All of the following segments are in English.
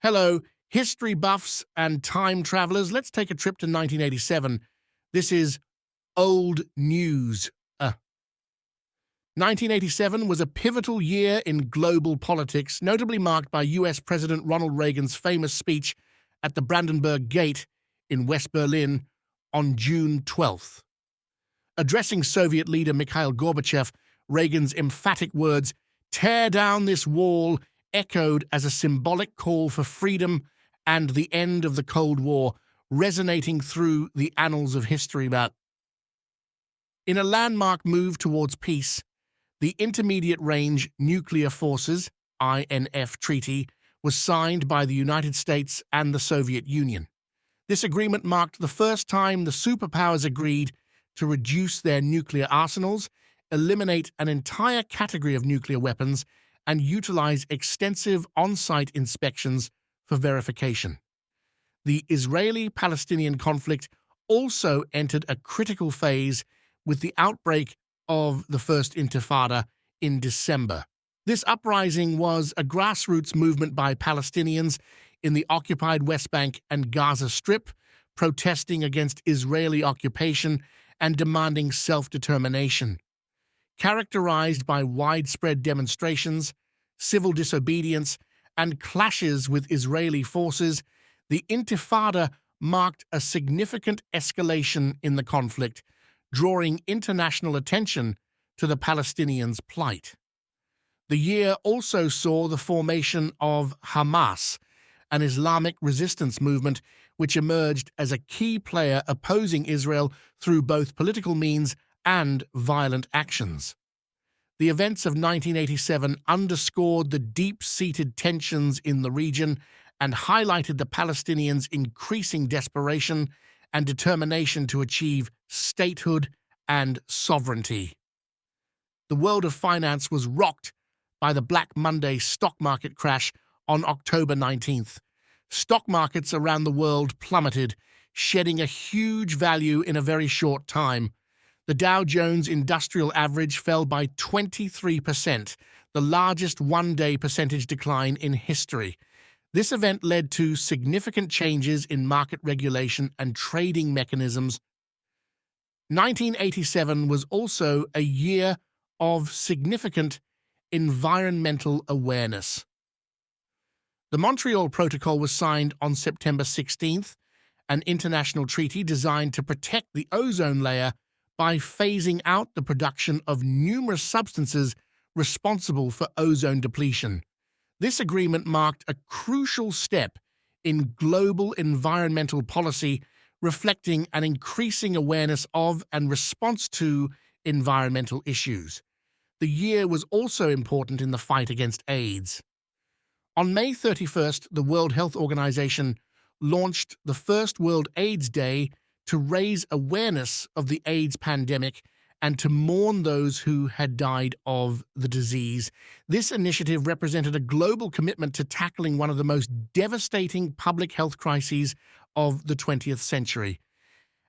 Hello, history buffs and time travelers. Let's take a trip to 1987. This is old news. 1987 was a pivotal year in global politics, notably marked by US President Ronald Reagan's famous speech at the Brandenburg Gate in West Berlin on June 12th. Addressing Soviet leader Mikhail Gorbachev, Reagan's emphatic words, "Tear down this wall," echoed as a symbolic call for freedom and the end of the Cold War, resonating through the annals of history. In a landmark move towards peace, the Intermediate Range Nuclear Forces (INF) Treaty was signed by the United States and the Soviet Union. This agreement marked the first time the superpowers agreed to reduce their nuclear arsenals, eliminate an entire category of nuclear weapons, and utilize extensive on-site inspections for verification. The Israeli-Palestinian conflict also entered a critical phase with the outbreak of the First Intifada in December. This uprising was a grassroots movement by Palestinians in the occupied West Bank and Gaza Strip, protesting against Israeli occupation and demanding self-determination. Characterized by widespread demonstrations, civil disobedience, and clashes with Israeli forces, the Intifada marked a significant escalation in the conflict, drawing international attention to the Palestinians' plight. The year also saw the formation of Hamas, an Islamic resistance movement which emerged as a key player opposing Israel through both political means and violent actions. The events of 1987 underscored the deep-seated tensions in the region and highlighted the Palestinians' increasing desperation and determination to achieve statehood and sovereignty. The world of finance was rocked by the Black Monday stock market crash on October 19th. Stock markets around the world plummeted, shedding a huge value in a very short time. The Dow Jones Industrial Average fell by 23%, the largest one-day percentage decline in history. This event led to significant changes in market regulation and trading mechanisms. 1987 was also a year of significant environmental awareness. The Montreal Protocol was signed on September 16th, an international treaty designed to protect the ozone layer by phasing out the production of numerous substances responsible for ozone depletion. This agreement marked a crucial step in global environmental policy, reflecting an increasing awareness of and response to environmental issues. The year was also important in the fight against AIDS. On May 31st, the World Health Organization launched the first World AIDS Day to raise awareness of the AIDS pandemic and to mourn those who had died of the disease. This initiative represented a global commitment to tackling one of the most devastating public health crises of the 20th century.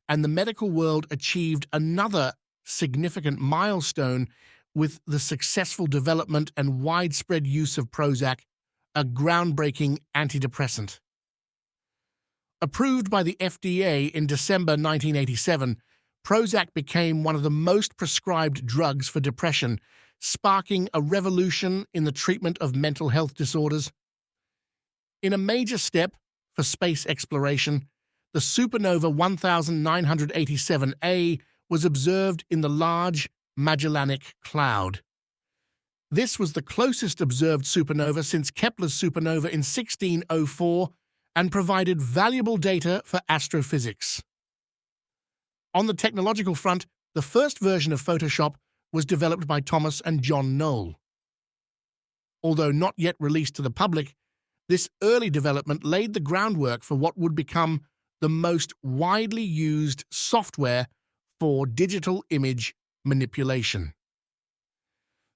And the medical world achieved another significant milestone with the successful development and widespread use of Prozac, a groundbreaking antidepressant. Approved by the FDA in December 1987, Prozac became one of the most prescribed drugs for depression, sparking a revolution in the treatment of mental health disorders. In a major step for space exploration, the supernova 1987A was observed in the Large Magellanic Cloud. This was the closest observed supernova since Kepler's supernova in 1604 and provided valuable data for astrophysics. On the technological front, the first version of Photoshop was developed by Thomas and John Knoll. Although not yet released to the public, this early development laid the groundwork for what would become the most widely used software for digital image manipulation.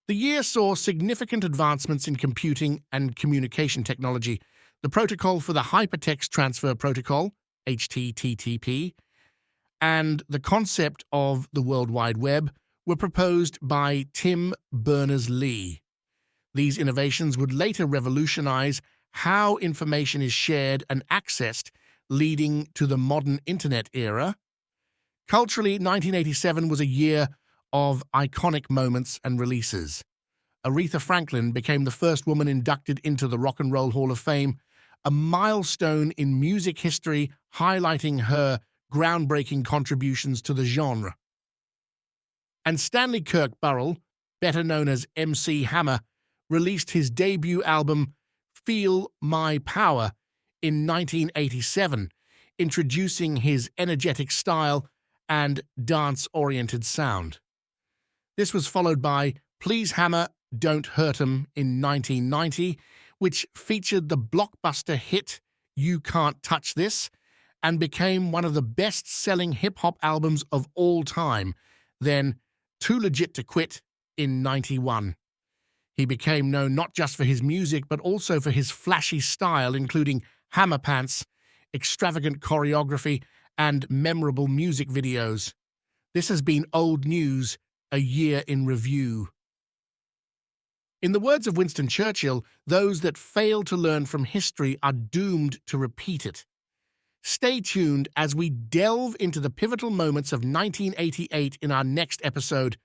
The year saw significant advancements in computing and communication technology. The protocol for the Hypertext Transfer Protocol, HTTP, and the concept of the World Wide Web were proposed by Tim Berners-Lee. These innovations would later revolutionize how information is shared and accessed, leading to the modern internet era. Culturally, 1987 was a year of iconic moments and releases. Aretha Franklin became the first woman inducted into the Rock and Roll Hall of Fame, a milestone in music history highlighting her groundbreaking contributions to the genre. And Stanley Kirk Burrell, better known as MC Hammer, released his debut album Feel My Power in 1987, introducing his energetic style and dance-oriented sound. This was followed by Please Hammer, Don't Hurt 'Em in 1990, which featured the blockbuster hit You Can't Touch This and became one of the best-selling hip-hop albums of all time. Then Too Legit to Quit in 91. He became known not just for his music but also for his flashy style, including hammer pants, extravagant choreography, and memorable music videos. This has been old news, a year in review. In the words of Winston Churchill, those that fail to learn from history are doomed to repeat it. Stay tuned as we delve into the pivotal moments of 1988 in our next episode